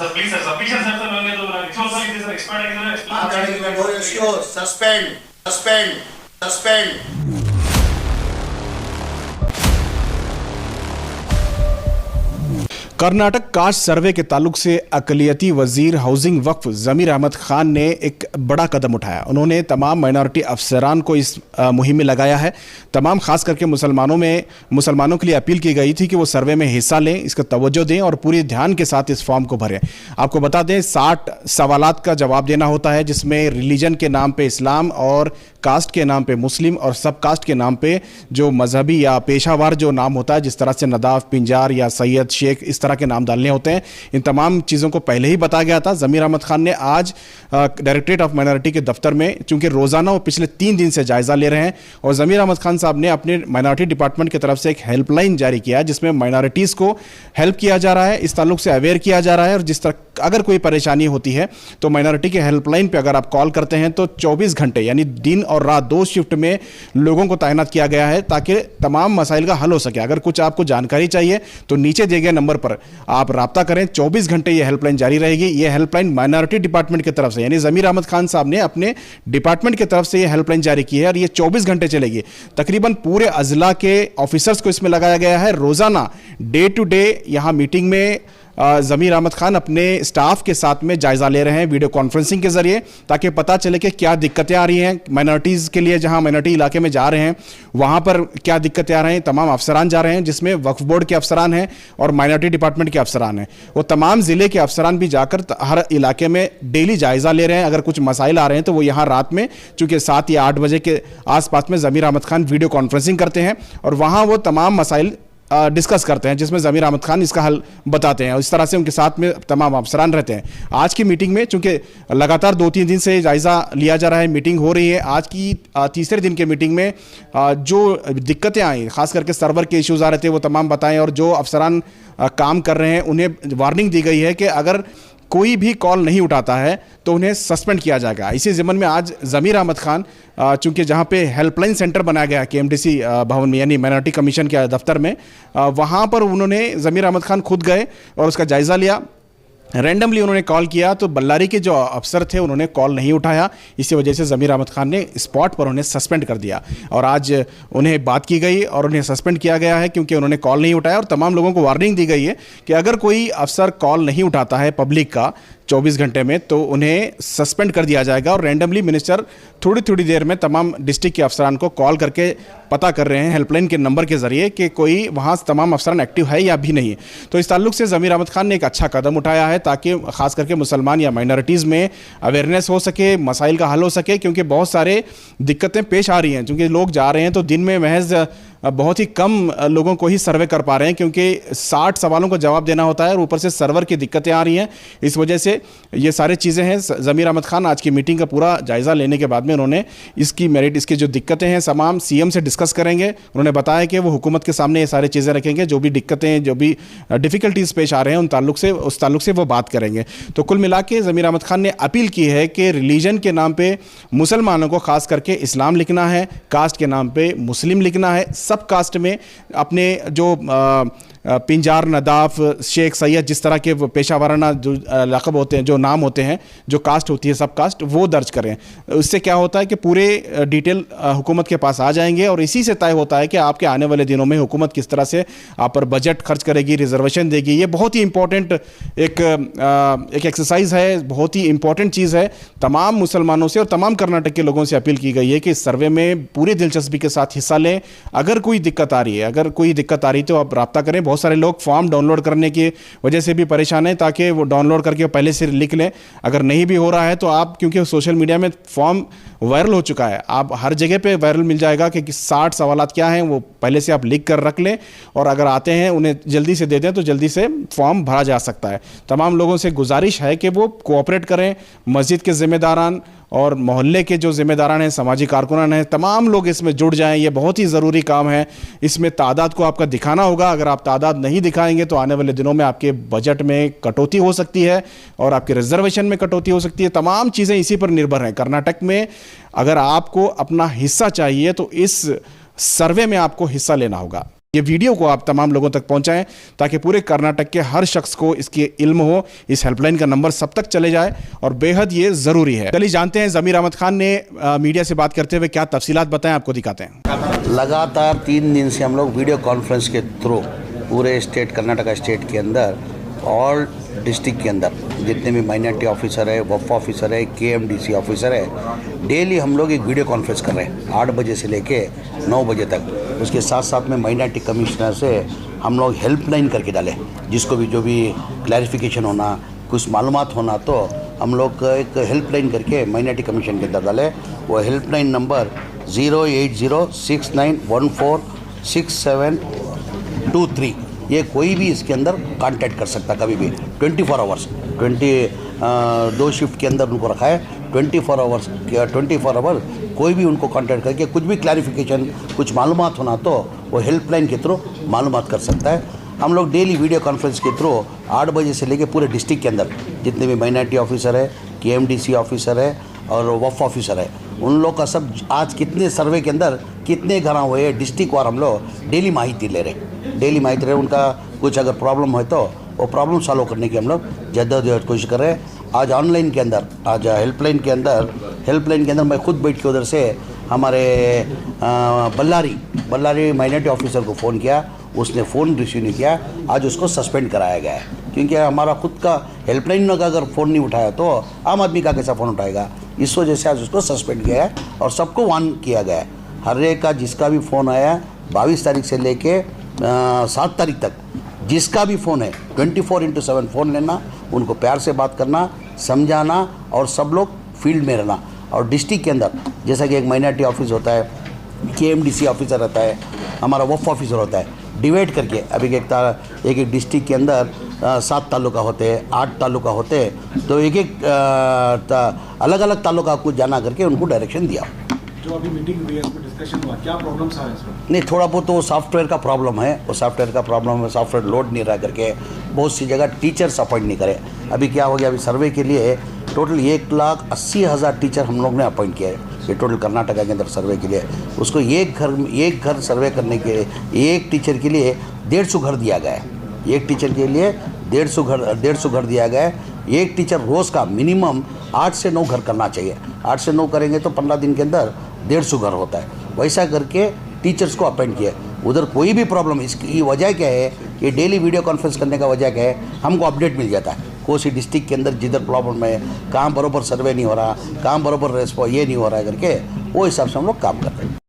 Sir, please, sir, submission, sir, मैंने तो बोला, क्यों सर इसे एक्सपर्ट है कि आप जाने की बोल इसको सस्पेंड कर्नाटक कास्ट सर्वे के ताल्लुक से अक़लियती वजीर हाउसिंग वक्फ ज़मीर अहमद खान ने एक बड़ा कदम उठाया। उन्होंने तमाम माइनॉरिटी अफसरान को इस मुहिम में लगाया है। तमाम खास करके मुसलमानों के लिए अपील की गई थी कि वो सर्वे में हिस्सा लें, इसका तवज्जो दें और पूरी ध्यान के साथ इस फॉर्म को भरें। आपको बता दें 60 सवालात का जवाब देना होता है, जिसमें रिलीजन के नाम पे इस्लाम और कास्ट के नाम पे मुस्लिम और सब कास्ट के नाम पे जो मजहबी या पेशावर जो नाम होता है, जिस तरह से नदाफ, पिंजार या सैयद, शेख, इस तरह के नाम डालने होते हैं। इन तमाम चीज़ों को पहले ही बताया गया था। ज़मीर अहमद खान ने आज डायरेक्टरेट ऑफ माइनॉरिटी के दफ्तर में, चूंकि रोज़ाना वो पिछले 3 दिन से जायज़ा ले रहे हैं, और ज़मीर अहमद खान साहब ने अपने माइनॉरिटी डिपार्टमेंट की तरफ से एक हेल्पलाइन जारी किया है, जिसमें माइनॉरिटीज़ को हेल्प किया जा रहा है, इस ताल्लुक से अवेयर किया जा रहा है। और जिस तरह अगर कोई परेशानी होती है तो माइनॉरिटी के हेल्पलाइन पे अगर आप कॉल करते हैं तो 24 घंटे यानी दिन और रात 2 शिफ्ट में लोगों को तैनात किया गया है, ताकि तमाम मसाइल का हल हो सके। अगर कुछ आपको जानकारी चाहिए तो नीचे दिए गए नंबर पर आप राब्ता करें। 24 घंटे ये हेल्पलाइन जारी रहेगी। ये हेल्पलाइन माइनॉरिटी डिपार्टमेंट की तरफ से, यानी ज़मीर अहमद खान साहब ने अपने डिपार्टमेंट की तरफ से ये हेल्पलाइन जारी की है, और ये 24 घंटे चलेगी। तकरीबन पूरे अजला के ऑफिसर्स को इसमें लगाया गया है। रोज़ाना डे टू डे यहाँ मीटिंग में ज़मीर अहमद खान अपने स्टाफ के साथ में जायज़ा ले रहे हैं वीडियो कॉन्फ्रेंसिंग के ज़रिए, ताकि पता चले कि क्या दिक्कतें आ रही हैं माइनॉरिटीज़ के लिए। जहां माइनॉरिटी इलाके में जा रहे हैं वहां पर क्या दिक्कतें आ रही हैं। तमाम अफसरान जा रहे हैं, जिसमें वक्फ बोर्ड के अफसरान हैं और माइनॉरिटी डिपार्टमेंट के अफसरान हैं। वो तमाम ज़िले के अफसरान भी जाकर हर इलाके में डेली जायज़ा ले रहे हैं। अगर कुछ मसाइल आ रहे हैं तो वो यहाँ रात में, चूँकि 7 या 8 बजे के आसपास में ज़मीर अहमद खान वीडियो कॉन्फ्रेंसिंग करते हैं और वहाँ वो तमाम मसाइल डिस्कस करते हैं, जिसमें ज़मीर अहमद खान इसका हल बताते हैं, और इस तरह से उनके साथ में तमाम अफसरान रहते हैं। आज की मीटिंग में, चूंकि लगातार 2-3 दिन से जायज़ा लिया जा रहा है, मीटिंग हो रही है, आज की तीसरे दिन के मीटिंग में जो दिक्कतें आई, खास करके सर्वर के इश्यूज़ आ रहे थे, वो तमाम बताएं, और जो अफसरान काम कर रहे हैं उन्हें वार्निंग दी गई है कि अगर कोई भी कॉल नहीं उठाता है तो उन्हें सस्पेंड किया जाएगा। इसी ज़िम्मन में आज ज़मीर अहमद खान, चूंकि जहां पे हेल्पलाइन सेंटर बनाया गया KMDC भवन में, यानी माइनॉरिटी कमीशन के दफ्तर में, वहां पर उन्होंने ज़मीर अहमद खान खुद गए और उसका जायज़ा लिया। रैंडमली उन्होंने कॉल किया तो बल्लारी के जो अफसर थे उन्होंने कॉल नहीं उठाया। इसी वजह से ज़मीर अहमद खान ने स्पॉट पर उन्हें सस्पेंड कर दिया, और आज उन्हें बात की गई और उन्हें सस्पेंड किया गया है, क्योंकि उन्होंने कॉल नहीं उठाया। और तमाम लोगों को वार्निंग दी गई है कि अगर कोई अफसर कॉल नहीं उठाता है पब्लिक का 24 घंटे में तो उन्हें सस्पेंड कर दिया जाएगा। और रैंडमली मिनिस्टर थोड़ी देर में तमाम डिस्ट्रिक्ट के अफसरान को कॉल करके पता कर रहे हैं हेल्पलाइन के नंबर के ज़रिए कि कोई वहाँ तमाम अफसरान एक्टिव है या भी नहीं। तो इस ताल्लुक से ज़मीर अहमद खान ने एक अच्छा कदम उठाया है, ताकि ख़ास करके मुसलमान या माइनॉरिटीज़ में अवेयरनेस हो सके, मसाइल का हल हो सके, क्योंकि बहुत सारे दिक्कतें पेश आ रही हैं। क्योंकि लोग जा रहे हैं तो दिन में महज बहुत ही कम लोगों को ही सर्वे कर पा रहे हैं, क्योंकि 60 सवालों का जवाब देना होता है और ऊपर से सर्वर की दिक्कतें आ रही हैं। इस वजह से ये सारी चीज़ें हैं। ज़मीर अहमद खान आज की मीटिंग का पूरा जायज़ा लेने के बाद में उन्होंने इसकी जो दिक्कतें हैं तमाम CM से डिस्कस करेंगे। उन्होंने बताया कि वो हुकूमत के सामने ये सारी चीज़ें रखेंगे, जो भी दिक्कतें, जो भी डिफ़िकल्टीज़ पेश आ रहे हैं उस ताल्लुक से वो बात करेंगे। तो कुल मिला के ज़मीर अहमद खान ने अपील की है कि रिलीजन के नाम पर मुसलमानों को ख़ास करके इस्लाम लिखना है, कास्ट के नाम पर मुस्लिम लिखना है। सब कास्ट में अपने जो पिंजार, नदाफ, शेख, सैयद, जिस तरह के पेशा वाराना जो लक़ब होते हैं, जो नाम होते हैं, जो कास्ट होती है सब कास्ट, वो दर्ज करें। उससे क्या होता है कि पूरे डिटेल हुकूमत के पास आ जाएंगे, और इसी से तय होता है कि आपके आने वाले दिनों में हुकूमत किस तरह से आप पर बजट खर्च करेगी, रिजर्वेशन देगी। ये बहुत ही इंपॉर्टेंट एक एक्सरसाइज है, बहुत ही इंपॉर्टेंट चीज़ है। तमाम मुसलमानों से और तमाम कर्नाटक के लोगों से अपील की गई है कि इस सर्वे में पूरी दिलचस्पी के साथ हिस्सा लें। अगर कोई दिक्कत आ रही है तो आप रब्ता करें। बहुत सारे लोग फॉर्म डाउनलोड करने की वजह से भी परेशान हैं, ताकि वो डाउनलोड करके पहले से लिख लें। अगर नहीं भी हो रहा है तो आप, क्योंकि सोशल मीडिया में फॉर्म वायरल हो चुका है, आप हर जगह पे वायरल मिल जाएगा कि 60 सवालात क्या हैं, वो पहले से आप लिख कर रख लें, और अगर आते हैं उन्हें जल्दी से दे दें तो जल्दी से फॉर्म भरा जा सकता है। तमाम लोगों से गुजारिश है कि वो कोऑपरेट करें। मस्जिद के ज़िम्मेदारान और मोहल्ले के जो ज़िम्मेदारान हैं, समाजी कारकुनान हैं, तमाम लोग इसमें जुड़ जाएं। ये बहुत ही ज़रूरी काम है। इसमें तादाद को आपका दिखाना होगा। अगर आप तादाद नहीं दिखाएंगे तो आने वाले दिनों में आपके बजट में कटौती हो सकती है और आपके रिजर्वेशन में कटौती हो सकती है। तमाम चीज़ें इसी पर निर्भर हैं। कर्नाटक में अगर आपको अपना हिस्सा चाहिए तो इस सर्वे में आपको हिस्सा लेना होगा। ये वीडियो को आप तमाम लोगों तक पहुंचाएं ताकि पूरे कर्नाटक के हर शख्स को इसकी इल्म हो, इस हेल्पलाइन का नंबर सब तक चले जाए और बेहद ये ज़रूरी है। चलिए जानते हैं ज़मीर अहमद खान ने मीडिया से बात करते हुए क्या तफसीलात बताएं, आपको दिखाते हैं। लगातार 3 दिन से हम लोग वीडियो कॉन्फ्रेंस के थ्रू पूरे स्टेट कर्नाटका स्टेट के अंदर ऑल डिस्ट्रिक्ट के अंदर जितने भी माइनॉरिटी ऑफिसर है, वफ़ ऑफिसर है, KMDC ऑफिसर है, डेली हम लोग एक वीडियो कॉन्फ्रेंस कर रहे हैं 8 बजे से लेके 9 बजे तक। उसके साथ साथ में माइनॉरिटी कमिश्नर से हम लोग हेल्पलाइन करके डालें, जिसको भी जो भी क्लैरिफिकेशन होना, कुछ मालूमात होना, तो हम लोग एक हेल्पलाइन करके माइनॉरिटी कमीशन के अंदर डालें। वो हेल्पलाइन नंबर 08069146723, ये कोई भी इसके अंदर कांटेक्ट कर सकता कभी भी 24 आवर्स 2 शिफ्ट के अंदर उनको रखा है। 24 आवर्स कोई भी उनको कांटेक्ट करके कुछ भी क्लैरिफिकेशन, कुछ मालूमात होना तो वो हेल्पलाइन के थ्रू मालूमात कर सकता है। हम लोग डेली वीडियो कॉन्फ्रेंस के थ्रू 8 बजे से लेके पूरे डिस्ट्रिक्ट के अंदर जितने भी माइनॉरिटी ऑफिसर है, KMDC ऑफिसर है और वफ़ ऑफिसर है, उन लोग का सब आज कितने सर्वे के अंदर कितने घर हुए हैं डिस्ट्रिक्ट वार हम लोग डेली माहिती ले रहे। उनका कुछ अगर प्रॉब्लम है तो वो प्रॉब्लम सॉल्व करने की हम लोग जद्दोजहद कोशिश कर रहे हैं। आज ऑनलाइन के अंदर, आज हेल्पलाइन के अंदर मैं खुद बैठ के उधर से हमारे बल्लारी माइनॉरिटी ऑफिसर को फ़ोन किया, उसने फ़ोन रिसीव नहीं किया। आज उसको सस्पेंड कराया गया है, क्योंकि हमारा खुद का हेल्पलाइन का अगर फ़ोन नहीं उठाया तो आम आदमी का कैसा फ़ोन उठाएगा। इस वजह से आज उसको सस्पेंड किया है और सबको वार्न किया गया है। हर एक का जिसका भी फ़ोन आया 22 तारीख से लेके 7 तारीख तक जिसका भी फ़ोन है 24/7 फ़ोन लेना, उनको प्यार से बात करना, समझाना और सब लोग फील्ड में रहना। और डिस्ट्रिक्ट के अंदर जैसा कि एक माइनॉरिटी ऑफिस होता है, KMDC ऑफिसर रहता है, हमारा वफ़ ऑफिसर होता है, डिवाइड करके अभी एक डिस्ट्रिक्ट के अंदर 7 तालुका होते हैं, 8 तालुका होते हैं, तो एक अलग अलग तालुका को जाना करके उनको डायरेक्शन दिया। जो अभी मीटिंग हुई है उसमें डिस्कशन हुआ, क्या प्रॉब्लम्स आ रहे हैं इसमें? नहीं, थोड़ा बहुत तो सॉफ्टवेयर का प्रॉब्लम है, वो सॉफ्टवेयर लोड नहीं रहा करके बहुत सी जगह टीचर्स अपॉइंट नहीं करे। अभी क्या हो गया, अभी सर्वे के लिए टोटल 1,80,000 टीचर हम लोग ने अपॉइंट किया है, ये टोटल कर्नाटका के अंदर सर्वे के लिए। उसको एक घर सर्वे करने के एक टीचर के लिए 150 घर दिया गया है। एक टीचर के लिए 150 घर दिया गया है। एक टीचर रोज़ का मिनिमम 8 से 9 घर करना चाहिए। 8 से 9 करेंगे तो 15 दिन के अंदर 150 घर होता है। वैसा करके टीचर्स को अपॉइंट किया। उधर कोई भी प्रॉब्लम, इसकी वजह क्या है, ये डेली वीडियो कॉन्फ्रेंस करने का वजह क्या है, हमको अपडेट मिल जाता है। कोसी डिस्ट्रिक्ट के अंदर जिधर प्रॉब्लम है, कहाँ बरोबर सर्वे नहीं हो रहा, कहाँ बरोबर ये नहीं हो रहा है करके वो हिसाब से हम लोग काम करते हैं।